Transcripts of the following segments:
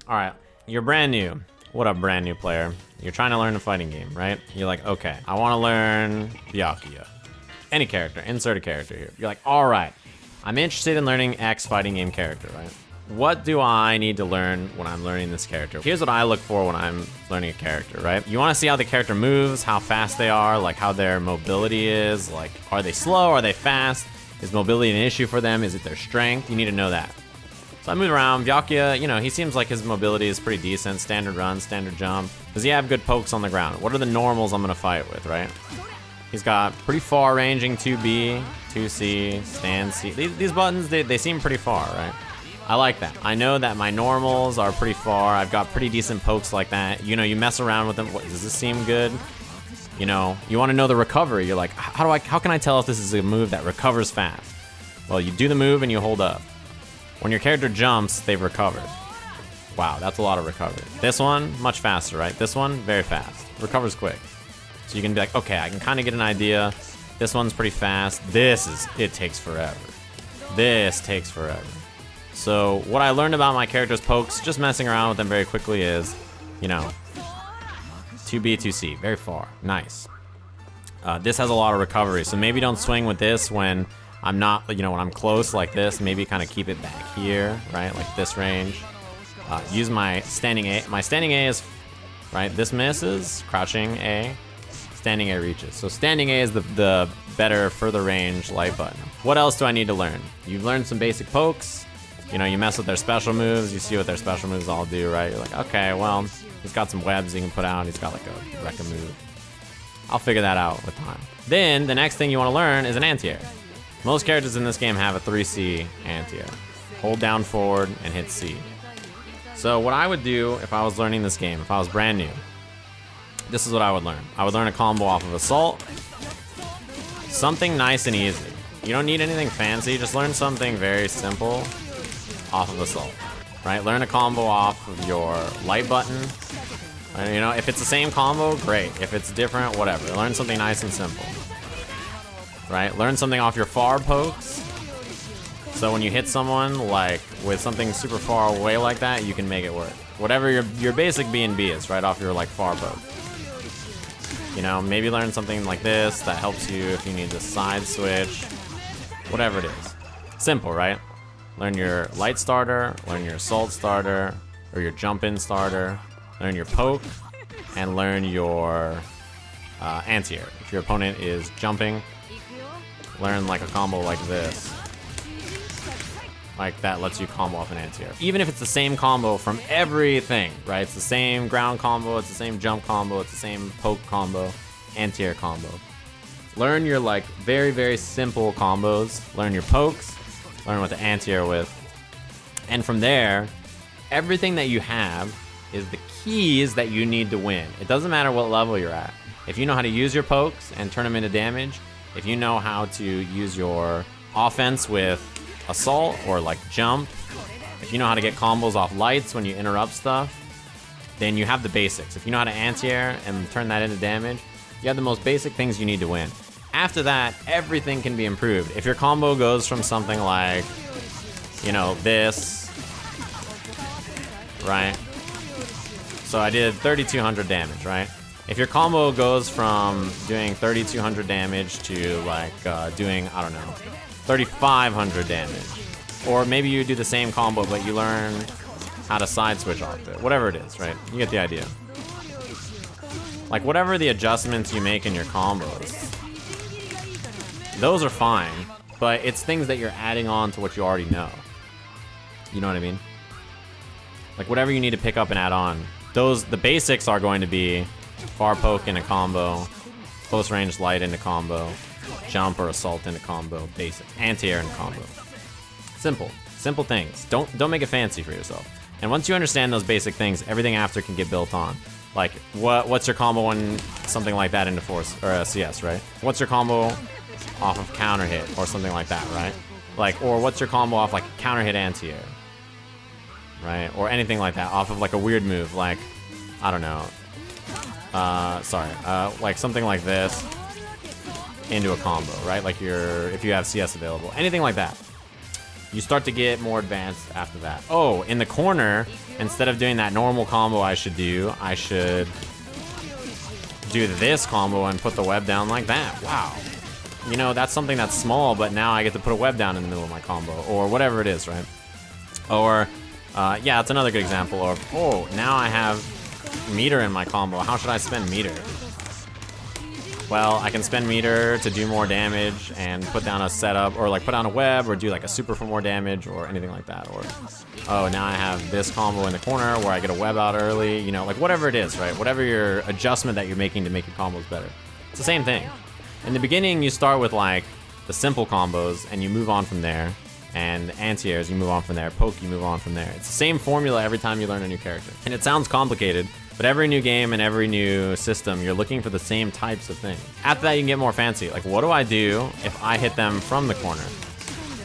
All right, you're brand new. What up, brand new player? You're trying to learn a fighting game, right? You're like, okay, I want to learn Byakuya. Any character, insert a character here. You're like, all right, I'm interested in learning X fighting game character, right? What do I need to learn when I'm learning this character? Here's what I look for when I'm learning a character, right? You want to see how the character moves, how fast they are, like how their mobility is, like are they slow, are they fast? Is mobility an issue for them? Is it their strength? You need to know that. So I move around. Byakuya, you know, he seems like his mobility is pretty decent. Standard run, standard jump. Does he have good pokes on the ground? What are the normals I'm going to fight with, right? He's got pretty far ranging 2B, 2C, stand C. These buttons, they seem pretty far, right? I like that. I know that my normals are pretty far. I've got pretty decent pokes like that. You know, you mess around with them. What, does this seem good? You know, you want to know the recovery. You're like, how can I tell if this is a move that recovers fast? Well, you do the move and you hold up. When your character jumps, they've recovered. Wow, that's a lot of recovery. This one, much faster, right? This one, very fast. Recovers quick. So you can be like, okay, I can kind of get an idea. This one's pretty fast. It takes forever. This takes forever. So what I learned about my character's pokes, just messing around with them very quickly is, you know, 2B, 2C, very far, nice. This has a lot of recovery, so maybe don't swing with this when I'm not, you know, when I'm close like this, maybe kind of keep it back here, right, like this range. Use my standing A. My standing A is, right, this misses, crouching A, standing A reaches. So standing A is the better, further range light button. What else do I need to learn? You've learned some basic pokes. You know, you mess with their special moves, you see what their special moves all do, right? You're like, okay, well, he's got some webs he can put out, he's got like a Rekka move. I'll figure that out with time. Then, the next thing you want to learn is an anti-air. Most characters in this game have a 3C anti-air. Hold down forward and hit C. So what I would do if I was learning this game, if I was brand new, this is what I would learn. I would learn a combo off of Assault. Something nice and easy. You don't need anything fancy, just learn something very simple off of Assault, right? Learn a combo off of your light button. And, you know, if it's the same combo, great. If it's different, whatever. Learn something nice and simple, right? Learn something off your far pokes. So when you hit someone, like, with something super far away like that, you can make it work. Whatever your basic B&B is, right, off your, like, far poke. You know, maybe learn something like this that helps you if you need to side switch. Whatever it is. Simple, right? Learn your light starter, learn your assault starter, or your jump-in starter, learn your poke, and learn your anti-air. If your opponent is jumping, learn like a combo like this. Like that lets you combo off an anti-air. Even if it's the same combo from everything, right? It's the same ground combo, it's the same jump combo, it's the same poke combo, anti-air combo. Learn your like very, very simple combos, learn your pokes, learn what to anti-air with. And from there, everything that you have is the keys that you need to win. It doesn't matter what level you're at. If you know how to use your pokes and turn them into damage, if you know how to use your offense with assault or like jump, if you know how to get combos off lights when you interrupt stuff, then you have the basics. If you know how to anti-air and turn that into damage, you have the most basic things you need to win. After that, everything can be improved. If your combo goes from something like, you know, this, right? So I did 3,200 damage, right? If your combo goes from doing 3,200 damage to like doing, I don't know, 3,500 damage. Or maybe you do the same combo, but you learn how to side switch off it. Whatever it is, right? You get the idea. Like whatever the adjustments you make in your combos, those are fine, but it's things that you're adding on to what you already know. You know what I mean? Like whatever you need to pick up and add on. The basics are going to be far poke in a combo, close range light in a combo, jump or assault in a combo, basics, anti-air in a combo. Simple things. Don't make it fancy for yourself. And once you understand those basic things, everything after can get built on. Like what's your combo when something like that into force or CS, right? What's your combo off of counter hit or something like that, right? Like, or what's your combo off like counter hit anti-air, right? Or anything like that off of like a weird move, like, I don't know, like something like this into a combo, right? Like if you have CS available, anything like that. you start to get more advanced after that. Oh, in the corner, instead of doing that normal combo I should do this combo and put the web down like that. Wow. You know, that's something that's small, but now I get to put a web down in the middle of my combo, or whatever it is, right? Or, yeah, that's another good example of, oh, now I have meter in my combo. How should I spend meter? Well, I can spend meter to do more damage and put down a setup, or like put down a web, or do like a super for more damage, or anything like that. Or, oh, now I have this combo in the corner where I get a web out early, you know, like whatever it is, right? Whatever your adjustment that you're making to make your combos better. It's the same thing. In the beginning, you start with like the simple combos and you move on from there. And anti-airs, you move on from there. Poke, you move on from there. It's the same formula every time you learn a new character. And it sounds complicated, but every new game and every new system, you're looking for the same types of things. After that, you can get more fancy. Like, what do I do if I hit them from the corner?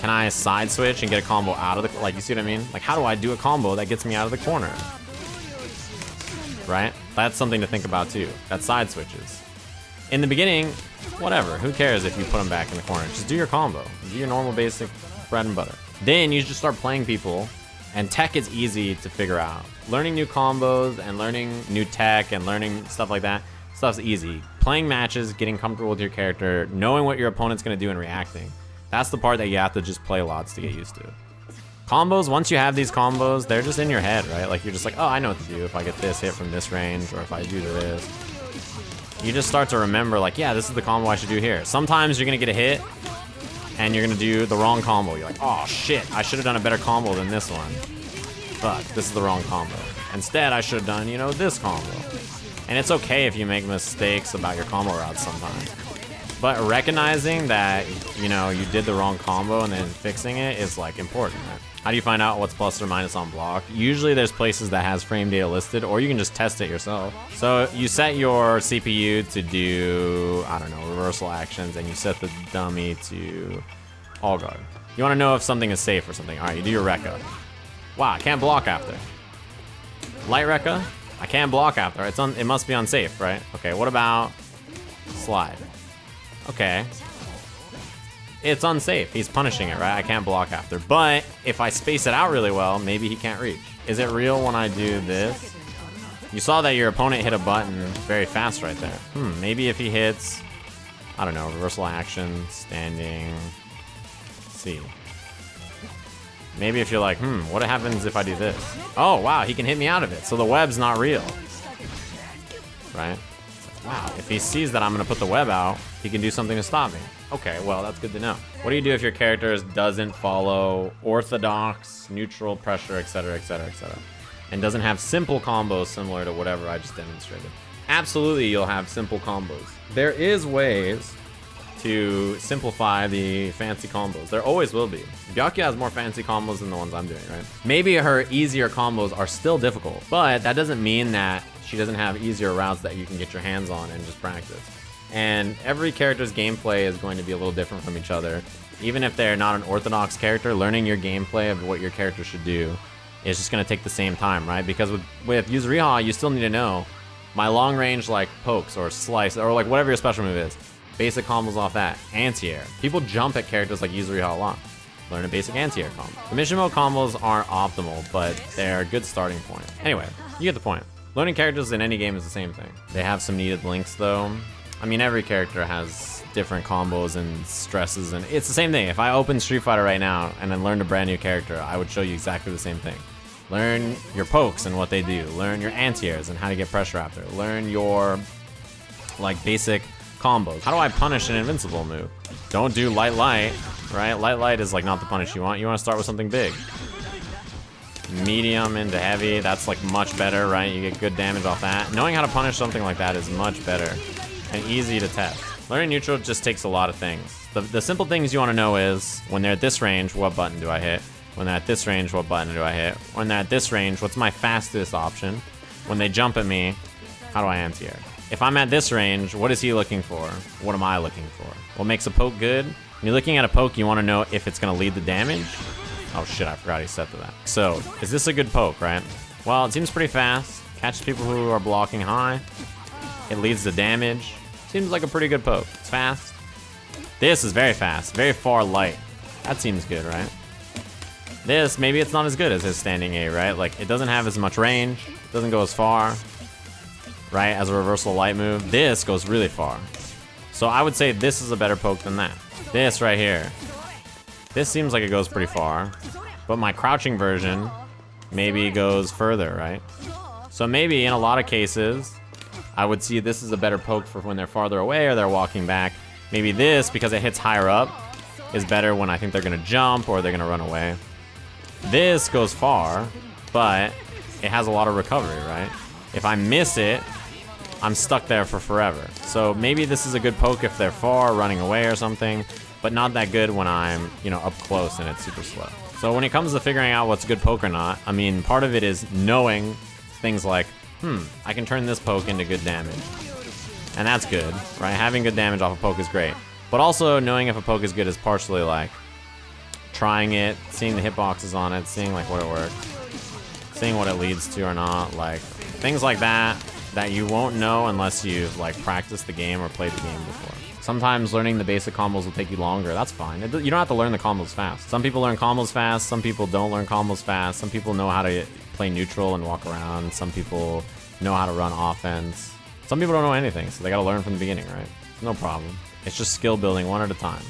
Can I side switch and get a combo out of the, like, you see what I mean? Like, how do I do a combo that gets me out of the corner? Right? That's something to think about too. That side switches. In the beginning, whatever. Who cares if you put them back in the corner? Just do your combo. Do your normal basic bread and butter. Then you just start playing people, and tech is easy to figure out. Learning new combos and learning new tech and learning stuff like that, stuff's easy. Playing matches, getting comfortable with your character, knowing what your opponent's gonna do and reacting. That's the part that you have to just play lots to get used to. Combos, once you have these combos, they're just in your head, right? Like, you're just like, oh, I know what to do if I get this hit from this range, or if I do this. You just start to remember, like, yeah, this is the combo I should do here. Sometimes you're gonna get a hit, and you're gonna do the wrong combo. You're like, oh shit, I should have done a better combo than this one. Fuck, this is the wrong combo. Instead, I should have done, you know, this combo. And it's okay if you make mistakes about your combo routes sometimes. But recognizing that, you know, you did the wrong combo and then fixing it is, like, important, right? How do you find out what's plus or minus on block? Usually there's places that has frame data listed, or you can just test it yourself. So you set your CPU to do, I don't know, reversal actions, and you set the dummy to all guard. You wanna know if something is safe or something. All right, you do your Rekka. Wow, I can't block after. Light Rekka, I can't block after. It must be unsafe, right? Okay, what about slide? Okay. It's unsafe. He's punishing it, right? I can't block after. But if I space it out really well, maybe he can't reach. Is it real when I do this? You saw that your opponent hit a button very fast right there. Maybe if he hits, I don't know, reversal action, standing, C. Maybe if you're like, what happens if I do this? Oh, wow, he can hit me out of it. So the web's not real. Right? Wow, if he sees that I'm gonna put the web out, he can do something to stop me. Okay, well, that's good to know. What do you do if your character doesn't follow orthodox, neutral, pressure, etc., etc., etc., and doesn't have simple combos similar to whatever I just demonstrated? Absolutely, you'll have simple combos. There is ways to simplify the fancy combos. There always will be. Byakuya has more fancy combos than the ones I'm doing, right? Maybe her easier combos are still difficult, but that doesn't mean that she doesn't have easier routes that you can get your hands on and just practice. And every character's gameplay is going to be a little different from each other. Even if they're not an orthodox character, learning your gameplay of what your character should do is just going to take the same time, right? Because with Yuzuriha, you still need to know my long range, like pokes or slice or like whatever your special move is. Basic combos off that. Anti-air. People jump at characters like Yuzuriha a lot. Learn a basic anti-air combo. The mission mode combos aren't optimal, but they're a good starting point. Anyway, you get the point. Learning characters in any game is the same thing. They have some needed links though. I mean, every character has different combos and stresses, and it's the same thing. If I open Street Fighter right now and then learned a brand new character, I would show you exactly the same thing. Learn your pokes and what they do. Learn your anti-airs and how to get pressure after. Learn your, like, basic combos. How do I punish an invincible move? Don't do light, right? Light is, like, not the punish you want. You want to start with something big. Medium into heavy, that's, like, much better, right? You get good damage off that. Knowing how to punish something like that is much better. And easy to test. Learning neutral just takes a lot of things. The simple things you want to know is, when they're at this range, what button do I hit? When they're at this range, what button do I hit? When they're at this range, what's my fastest option? When they jump at me, how do I anti-air? If I'm at this range, what is he looking for? What am I looking for? What makes a poke good? When you're looking at a poke, you want to know if it's going to lead the damage. Oh shit, I forgot he set to that. So, is this a good poke, right? Well, it seems pretty fast. Catches people who are blocking high. It leads to damage. Seems like a pretty good poke. It's fast. This is very fast. Very far light. That seems good, right? This, maybe it's not as good as his standing A, right? Like, it doesn't have as much range, doesn't go as far, right, as a reversal light move. This goes really far. So I would say this is a better poke than that. This right here. This seems like it goes pretty far, but my crouching version maybe goes further, right? So maybe in a lot of cases, I would see this is a better poke for when they're farther away or they're walking back. Maybe this, because it hits higher up, is better when I think they're gonna jump or they're gonna run away. This goes far, but it has a lot of recovery, right? If I miss it, I'm stuck there for forever. So maybe this is a good poke if they're far, running away or something, but not that good when I'm, you know, up close and it's super slow. So when it comes to figuring out what's a good poke or not, I mean, part of it is knowing things like, I can turn this poke into good damage. And that's good, right? Having good damage off a poke is great. But also knowing if a poke is good is partially like trying it, seeing the hitboxes on it, seeing like what it works, seeing what it leads to or not, like things like that you won't know unless you've like practiced the game or played the game before. Sometimes learning the basic combos will take you longer. That's fine. You don't have to learn the combos fast. Some people learn combos fast. Some people don't learn combos fast. Some people know how to play neutral and walk around. Some people know how to run offense. Some people don't know anything, so they gotta learn from the beginning, right? No problem. It's just skill building one at a time.